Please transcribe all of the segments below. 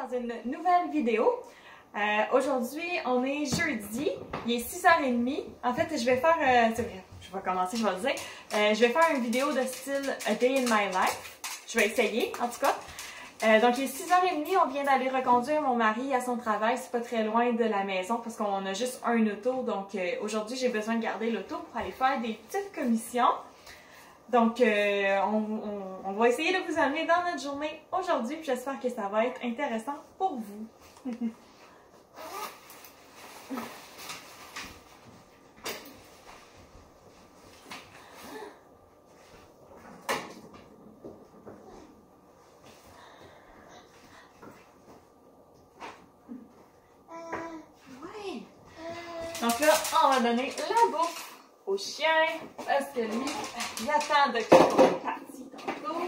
dans une nouvelle vidéo. Aujourd'hui, on est jeudi, il est 6h30. En fait, je vais faire, c'est vrai, je vais commencer, je vais le dire. Je vais faire une vidéo de style A Day in My Life. Je vais essayer, en tout cas. Donc, il est 6h30, on vient d'aller reconduire mon mari à son travail. C'est pas très loin de la maison parce qu'on a juste un auto. Donc, aujourd'hui, j'ai besoin de garder l'auto pour aller faire des petites commissions. Donc, on va essayer de vous amener dans notre journée aujourd'hui. J'espère que ça va être intéressant pour vous. Ouais. Donc là, on va donner la bouffe au chien parce que lui, il attend de qu'on est parti tantôt.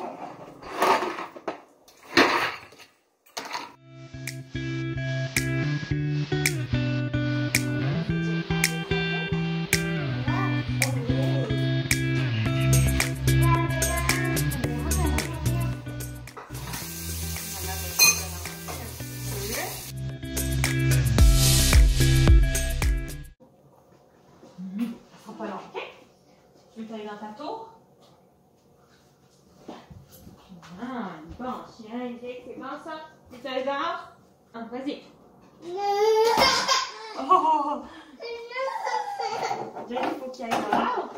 Tu veux aller dans ta tour? Ah, bon chien, c'est bon ça? Tu veux aller dehors? Ah, vas-y. Oh! Il faut qu'il aille dehors.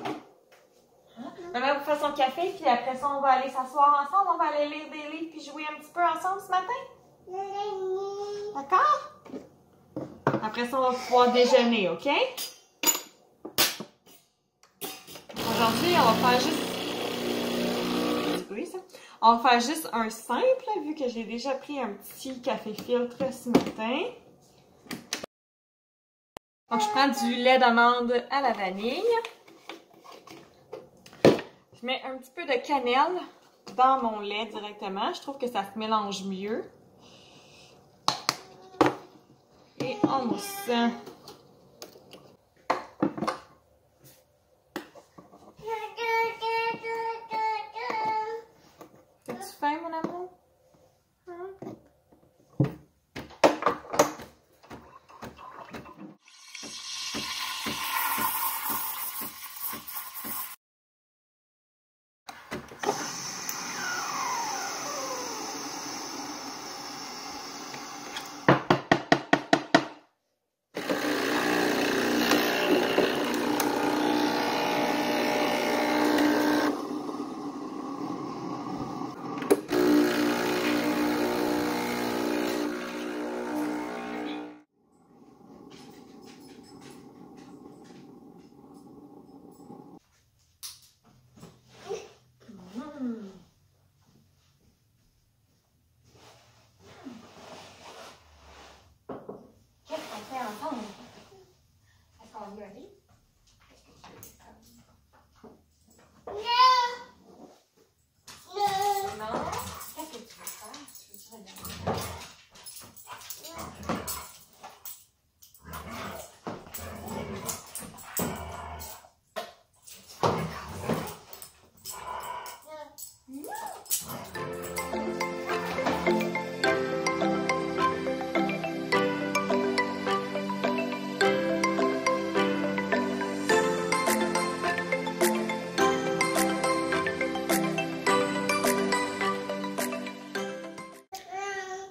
Maman va vous faire son café, puis après ça, on va aller s'asseoir ensemble. On va aller lire des livres, puis jouer un petit peu ensemble ce matin. D'accord? Après ça, on va pouvoir déjeuner, OK? Aujourd'hui, on va faire juste... Oui, ça. On va faire juste un simple, vu que j'ai déjà pris un petit café filtre ce matin. Donc, je prends du lait d'amande à la vanille. Je mets un petit peu de cannelle dans mon lait directement. Je trouve que ça se mélange mieux. Et on mousse. As-tu faim, mon amour? Hein? Est-ce qu'on y arrive? Non. Qu'est-ce que tu veux faire? Tu veux regarder?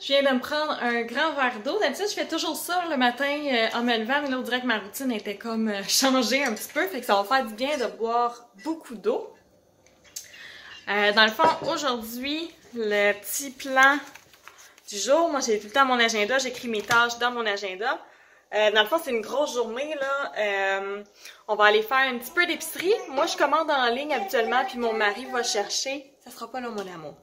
Je viens de me prendre un grand verre d'eau. D'habitude, je fais toujours ça le matin en me levant, mais là, on dirait que ma routine était comme changée un petit peu, fait que ça va faire du bien de boire beaucoup d'eau. Dans le fond, aujourd'hui, le petit plan du jour, moi j'ai tout le temps mon agenda, j'écris mes tâches dans mon agenda. Dans le fond, c'est une grosse journée, là. On va aller faire un petit peu d'épicerie. Moi, je commande en ligne habituellement, puis mon mari va chercher... Ça sera pas là, mon amour.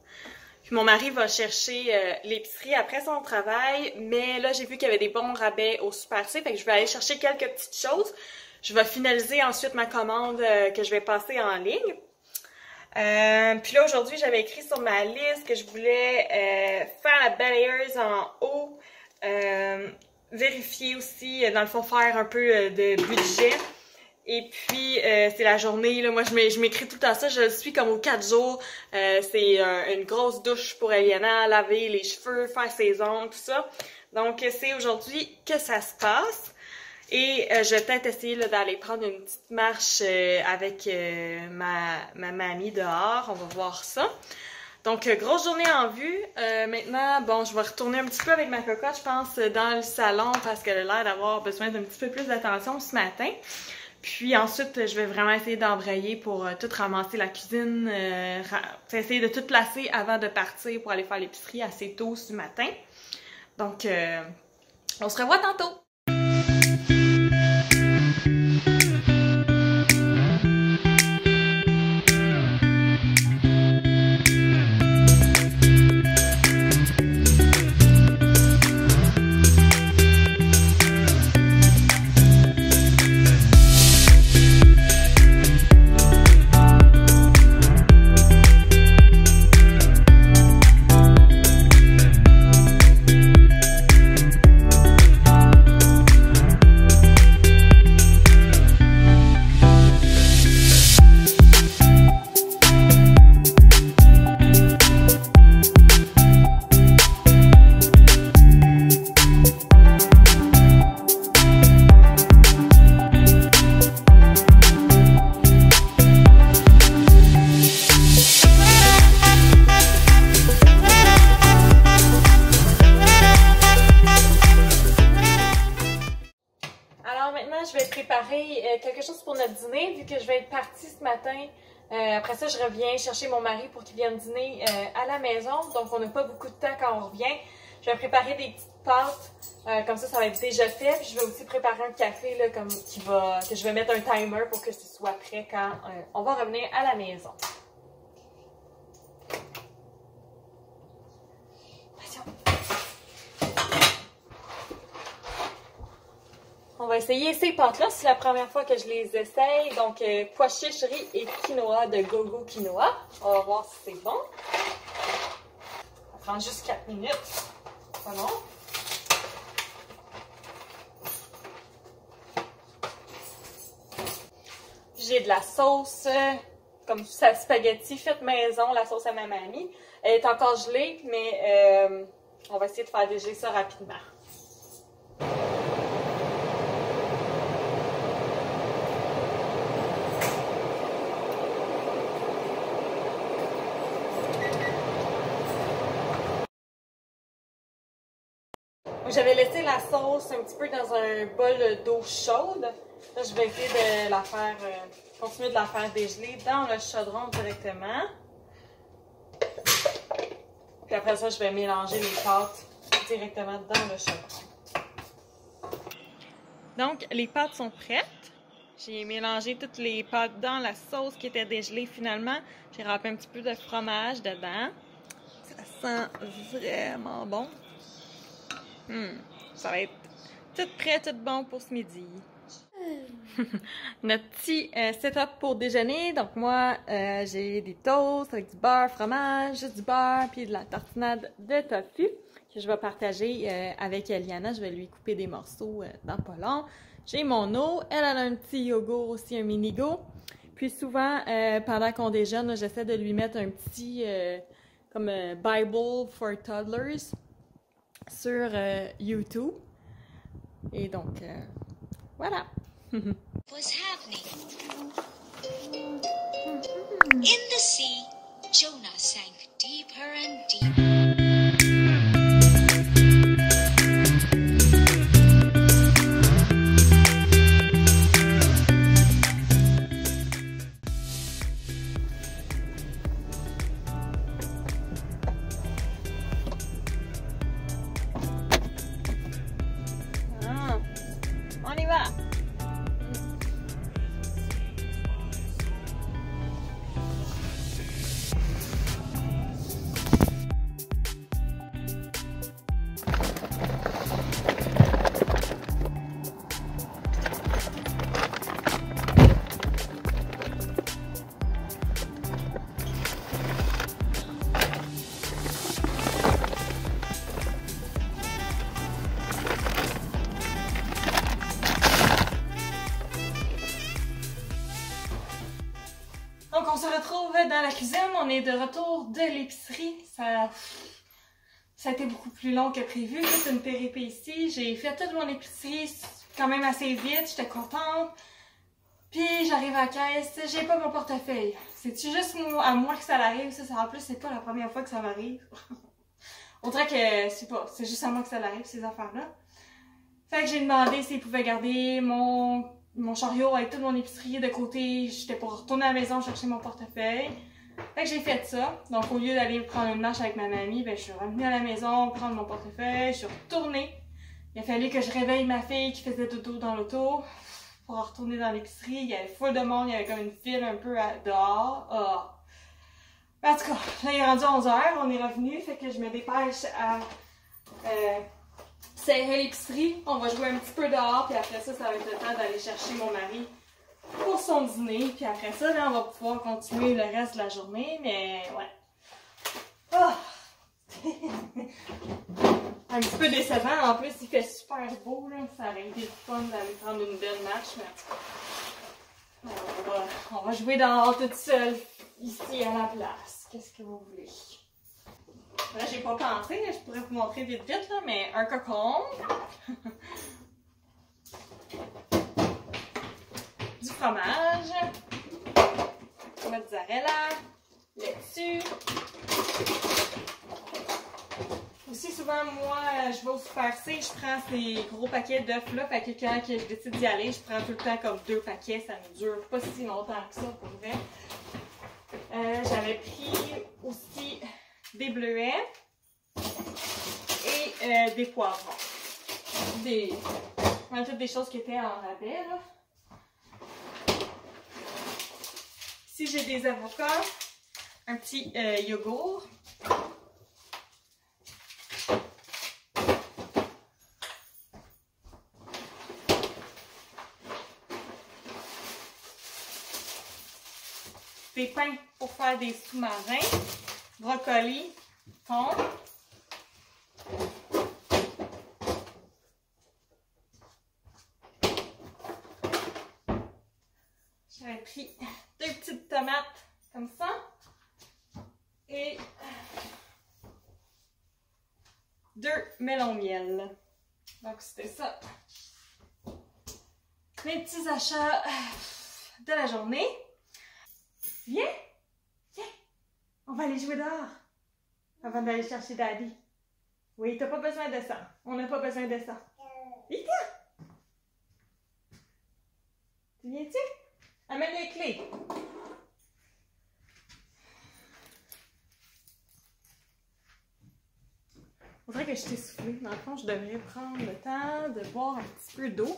Puis mon mari va chercher l'épicerie après son travail, mais là, j'ai vu qu'il y avait des bons rabais au Super C, fait que je vais aller chercher quelques petites choses. Je vais finaliser ensuite ma commande que je vais passer en ligne. Puis là, aujourd'hui, j'avais écrit sur ma liste que je voulais faire la balayeuse en haut, vérifier aussi, dans le fond, faire un peu de budget. Et puis, c'est la journée, là, moi je m'écris tout le temps ça, je le suis comme aux 4 jours. C'est une grosse douche pour Eliana, laver les cheveux, faire ses ongles, tout ça. Donc, c'est aujourd'hui que ça se passe. Et je vais peut-être essayer d'aller prendre une petite marche avec ma mamie dehors, on va voir ça. Donc, grosse journée en vue. Maintenant, bon, je vais retourner un petit peu avec ma cocotte, je pense, dans le salon parce qu'elle a l'air d'avoir besoin d'un petit peu plus d'attention ce matin. Puis ensuite, je vais vraiment essayer d'embrayer pour tout ramasser la cuisine, essayer de tout placer avant de partir pour aller faire l'épicerie assez tôt ce matin. Donc, on se revoit tantôt! Je vais préparer quelque chose pour notre dîner, vu que je vais être partie ce matin. Après ça, je reviens chercher mon mari pour qu'il vienne dîner à la maison. Donc, on n'a pas beaucoup de temps quand on revient. Je vais préparer des petites pâtes. Comme ça va être déjà fait. Puis, je vais aussi préparer un café là, que je vais mettre un timer pour que ce soit prêt quand on va revenir à la maison. On va essayer ces pâtes-là. C'est la première fois que je les essaye. Donc, pois chiches, riz et quinoa de Gogo Quinoa. On va voir si c'est bon. Ça prend juste 4 minutes. Pas long. J'ai de la sauce, comme ça, spaghetti faite maison, la sauce à ma mamie. Elle est encore gelée, mais on va essayer de faire dégeler ça rapidement. J'avais laissé la sauce un petit peu dans un bol d'eau chaude. Là, je vais essayer de la faire, continuer de la faire dégeler dans le chaudron directement. Puis après ça, je vais mélanger les pâtes directement dans le chaudron. Donc, les pâtes sont prêtes. J'ai mélangé toutes les pâtes dans la sauce qui était dégelée finalement. J'ai râpé un petit peu de fromage dedans. Ça sent vraiment bon. Ça va être tout prêt, tout bon pour ce midi. Notre petit setup pour déjeuner. Donc moi, j'ai des toasts avec du beurre, fromage, juste du beurre, puis de la tartinade de tofu que je vais partager avec Eliana. Je vais lui couper des morceaux dans pas long. J'ai mon eau. Elle a un petit yogourt aussi, un mini-go. Puis souvent, pendant qu'on déjeune, j'essaie de lui mettre un petit comme Bible for Toddlers sur YouTube. Et donc, voilà. Was happening. In the sea, Jonah sank deeper and deeper. On y va! dans la cuisine, on est de retour de l'épicerie. Ça a été beaucoup plus long que prévu. C'est une péripétie. J'ai fait toute mon épicerie quand même assez vite. J'étais contente. Puis j'arrive à la caisse, j'ai pas mon portefeuille. C'est-tu juste à moi que ça l'arrive? Ça, en plus, c'est pas la première fois que ça m'arrive. On dirait que, c'est juste à moi que ça l'arrive, ces affaires-là. Fait que j'ai demandé s'ils pouvaient garder mon chariot avec toute mon épicerie de côté. J'étais pour retourner à la maison chercher mon portefeuille. Fait que j'ai fait ça. Donc, au lieu d'aller prendre une marche avec ma mamie, ben, je suis revenue à la maison prendre mon portefeuille. Je suis retournée. Il a fallu que je réveille ma fille qui faisait dodo dans l'auto pour retourner dans l'épicerie. Il y avait full de monde. Il y avait comme une file un peu dehors. Oh. En tout cas, là, il est rendu 11 h. On est revenu. Fait que je me dépêche à serrer l'épicerie. On va jouer un petit peu dehors. Puis après ça, ça va être le temps d'aller chercher mon mari pour son dîner. Puis après ça, là, on va pouvoir continuer le reste de la journée. Mais ouais. Oh. Un petit peu décevant. En plus, il fait super beau. Là. Ça aurait été fun d'aller prendre une belle marche. Mais on va jouer dehors toute seule ici à la place. Qu'est-ce que vous voulez? Là, j'ai pas pensé. Je pourrais vous montrer vite vite, là, mais un cocon. Du fromage. Mozzarella. Laitue. Aussi souvent, moi, je vais au Super C, je prends ces gros paquets d'œufs là, fait que quand je décide d'y aller, je prends tout le temps comme 2 paquets, ça ne dure pas si longtemps que ça, pour vrai. J'avais pris aussi des bleuets et des poivrons. Toutes des choses qui étaient en rabais, là. Ici, j'ai des avocats, un petit yogourt. Des pains pour faire des sous-marins, brocoli, thon. J'avais pris 2 petites tomates comme ça et 2 melons miel. Donc c'était ça. Mes petits achats de la journée. Viens! Viens! On va aller jouer dehors avant d'aller chercher Daddy. Oui, t'as pas besoin de ça. On n'a pas besoin de ça. Viens! Tu viens-tu? Amène les clés. On dirait que je t'ai soufflé. Dans le fond, je devrais prendre le temps de boire un petit peu d'eau.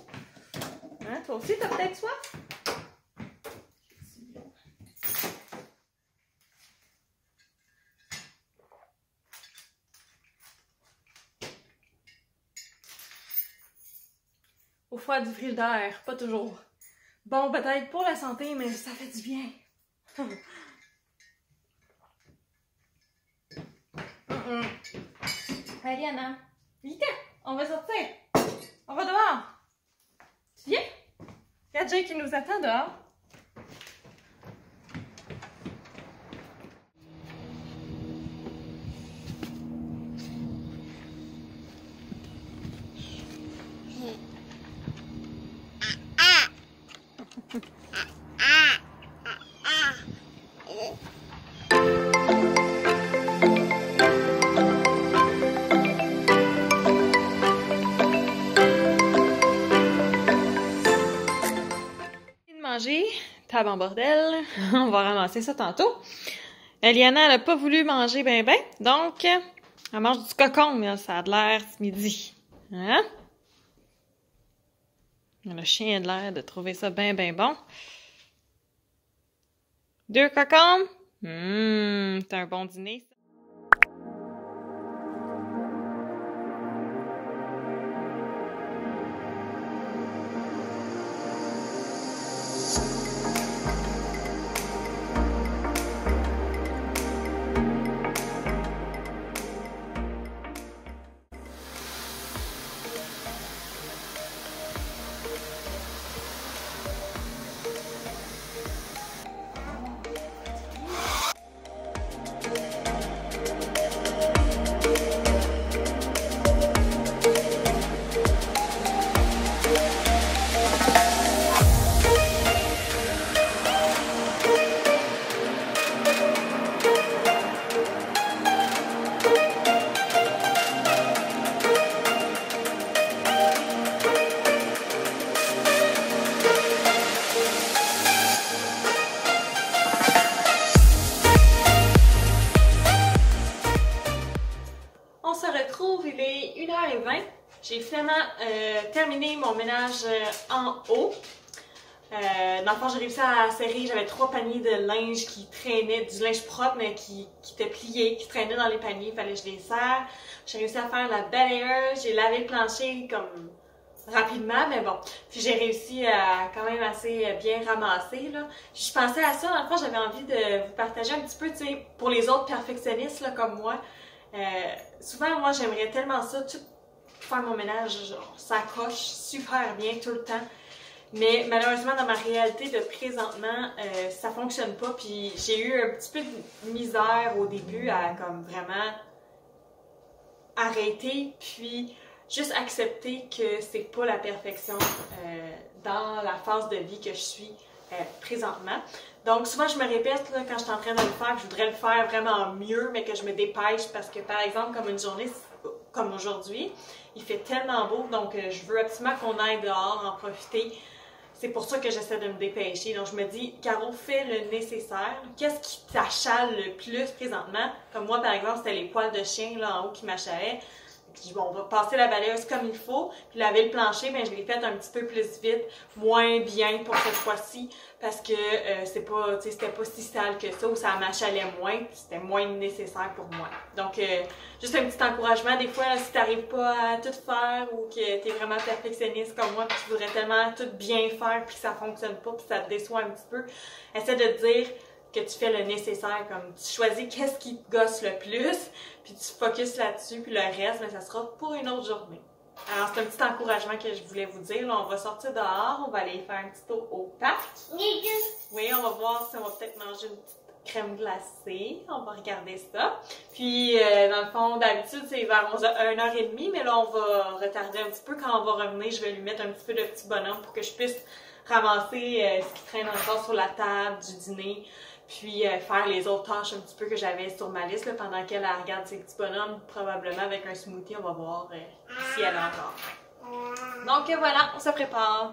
Hein? Toi aussi, t'as peut-être soif? Au froid du frigidaire, pas toujours. Bon, peut-être pour la santé, mais ça fait du bien. Allez, Anna. Vite, on va sortir. On va dehors. Tu viens? Il y a Jay qui nous attend dehors. Manger, table en bordel, on va ramasser ça tantôt. Eliana, elle a pas voulu manger ben, donc elle mange du cocon, là, ça a de l'air ce midi. Hein? Le chien a de l'air de trouver ça ben bon. 2 cocons? C'est un bon dîner, ça. J'ai finalement terminé mon ménage en haut. Dans le fond, j'ai réussi à serrer, j'avais 3 paniers de linge qui traînaient, du linge propre, mais qui était plié, qui traînait dans les paniers, il fallait que je les serre. J'ai réussi à faire la balayeuse, j'ai lavé le plancher comme rapidement, mais bon. Puis j'ai réussi à quand même assez bien ramasser, là. Je pensais à ça, dans le fond, j'avais envie de vous partager un petit peu, tu sais, pour les autres perfectionnistes, là, comme moi. Souvent, moi, j'aimerais tellement ça, tout faire mon ménage, genre, ça coche super bien tout le temps. Mais malheureusement, dans ma réalité de présentement, ça fonctionne pas. Puis j'ai eu un petit peu de misère au début à comme vraiment arrêter, puis juste accepter que c'est pas la perfection dans la phase de vie que je suis présentement. Donc souvent je me répète là, quand je suis en train de le faire, je voudrais le faire vraiment mieux, mais que je me dépêche parce que par exemple comme une journée comme aujourd'hui, il fait tellement beau, donc je veux absolument qu'on aille dehors, en profiter. C'est pour ça que j'essaie de me dépêcher. Donc je me dis, Caro, fais le nécessaire. Qu'est-ce qui t'achale le plus présentement? Comme moi, par exemple, c'était les poils de chien là en haut qui m'achalaient. Je dis, bon, on va passer la balayeuse comme il faut, puis laver le plancher, mais je l'ai fait un petit peu plus vite, moins bien pour cette fois-ci, parce que c'était pas si sale que ça, ou ça m'achalait moins, puis c'était moins nécessaire pour moi. Donc, juste un petit encouragement, des fois, là, si t'arrives pas à tout faire, ou que t'es vraiment perfectionniste comme moi, puis tu voudrais tellement tout bien faire, puis que ça fonctionne pas, puis ça te déçoit un petit peu, essaie de te dire que tu fais le nécessaire, comme tu choisis qu'est-ce qui te gosse le plus, puis tu focuses là-dessus, puis le reste, mais ça sera pour une autre journée. Alors, c'est un petit encouragement que je voulais vous dire. Là, on va sortir dehors, on va aller faire un petit tour au parc. Oui, on va voir si on va peut-être manger une petite crème glacée. On va regarder ça. Puis, dans le fond, d'habitude, c'est vers 1h30, mais là, on va retarder un petit peu. Quand on va revenir, je vais lui mettre un petit peu de petit bonhomme pour que je puisse ramasser ce qui traîne encore sur la table du dîner. Puis faire les autres tâches un petit peu que j'avais sur ma liste là, pendant qu'elle regarde ses petits bonhommes, probablement avec un smoothie, on va voir si elle a encore. Donc voilà, on se prépare.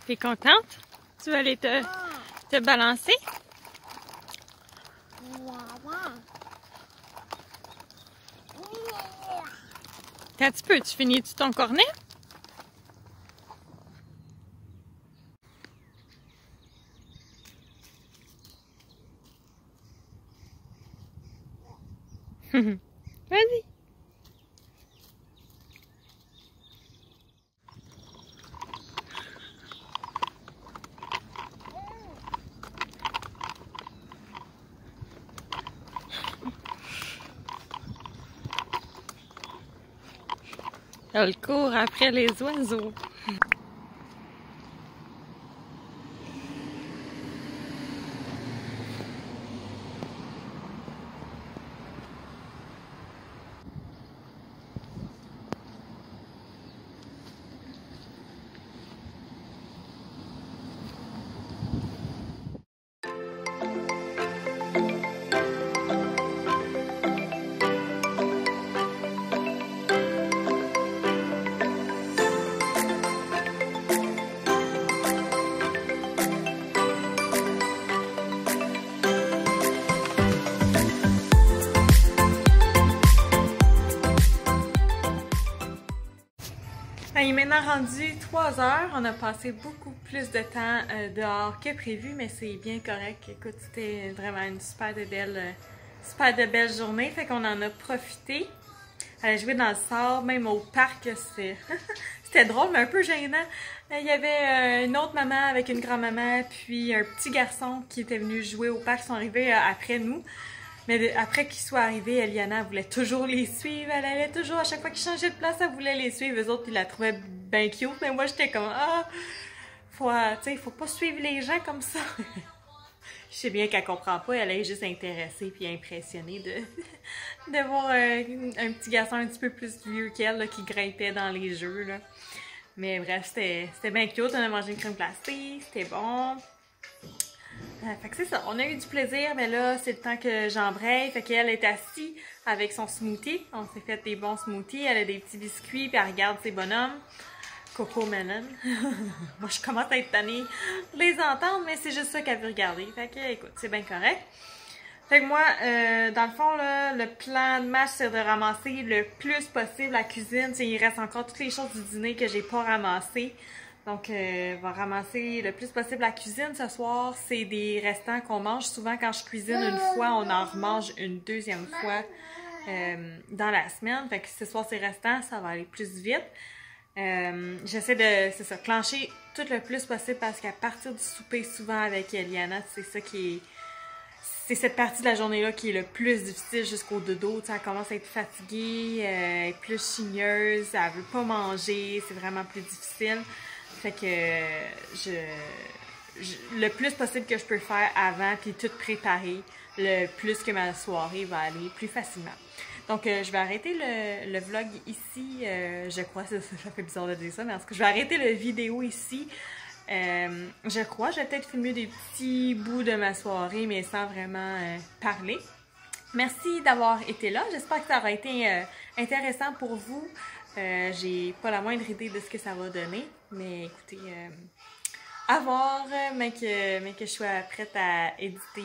T'es contente? Tu vas aller te balancer? Quand tu peux, tu finis-tu ton cornet? Vas-y! Elle court après les oiseaux. Il est maintenant rendu 3 heures. On a passé beaucoup plus de temps dehors que prévu, mais c'est bien correct. Écoute, c'était vraiment une super de belle journée. Fait qu'on en a profité. Aller jouer dans le sable, même au parc, c'était drôle, mais un peu gênant. Il y avait une autre maman avec une grand-maman, puis un petit garçon qui était venu jouer au parc. Ils sont arrivés après nous. Mais après qu'ils soient arrivés, Eliana voulait toujours les suivre. Elle allait toujours, à chaque fois qu'ils changeaient de place, elle voulait les suivre. Eux autres, ils la trouvaient bien cute. Mais moi, j'étais comme, faut pas suivre les gens comme ça. Je sais bien qu'elle comprend pas, elle est juste intéressée puis impressionnée de voir un petit garçon un petit peu plus vieux qu'elle là, qui grimpait dans les jeux. Là. Mais bref, c'était bien cute. On a mangé une crème glacée, c'était bon. Fait que c'est ça, on a eu du plaisir, mais là, c'est le temps que j'embraye. Fait qu'elle est assise avec son smoothie. On s'est fait des bons smoothies. Elle a des petits biscuits, puis elle regarde ses bonhommes. Coco Melon. Moi, je commence à être tannée de les entendre, mais c'est juste ça qu'elle veut regarder. Fait que, écoute, c'est bien correct. Fait que moi, dans le fond, là, le plan de match, c'est de ramasser le plus possible la cuisine. T'sais, il reste encore toutes les choses du dîner que j'ai pas ramassées. Donc, on va ramasser le plus possible la cuisine ce soir. C'est des restants qu'on mange. Souvent, quand je cuisine une fois, on en remange une deuxième fois dans la semaine. Fait que ce soir, c'est restant, ça va aller plus vite. J'essaie de, c'est ça, clencher tout le plus possible parce qu'à partir du souper, souvent avec Eliana, c'est ça qui est... C'est cette partie de la journée-là qui est le plus difficile jusqu'au dodo. T'sais, elle commence à être fatiguée, elle est plus chigneuse, elle veut pas manger, c'est vraiment plus difficile. Fait que le plus possible que je peux faire avant, puis tout préparer, le plus que ma soirée va aller plus facilement. Donc, je vais arrêter le vlog ici. Je crois, ça fait bizarre de dire ça, mais en tout cas, je vais arrêter la vidéo ici. Je crois, je vais peut-être filmer des petits bouts de ma soirée, mais sans vraiment parler. Merci d'avoir été là. J'espère que ça aura été intéressant pour vous. J'ai pas la moindre idée de ce que ça va donner, mais écoutez, à voir, mais que je sois prête à éditer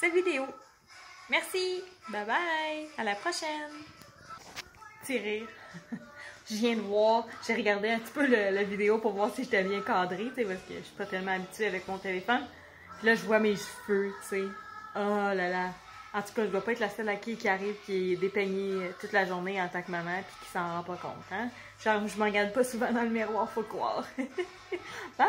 cette vidéo. Merci! Bye bye! À la prochaine! Petit rire. Je viens de voir, j'ai regardé un petit peu la vidéo pour voir si j'étais bien cadrée, tu sais, parce que je suis pas tellement habituée avec mon téléphone. Puis là, je vois mes cheveux, tu sais. Oh là là! En tout cas, je dois pas être la seule à qui arrive, qui est dépeignée toute la journée en tant que maman, puis qui s'en rend pas compte, hein? Genre, je m'en regarde pas souvent dans le miroir, faut croire. Bye!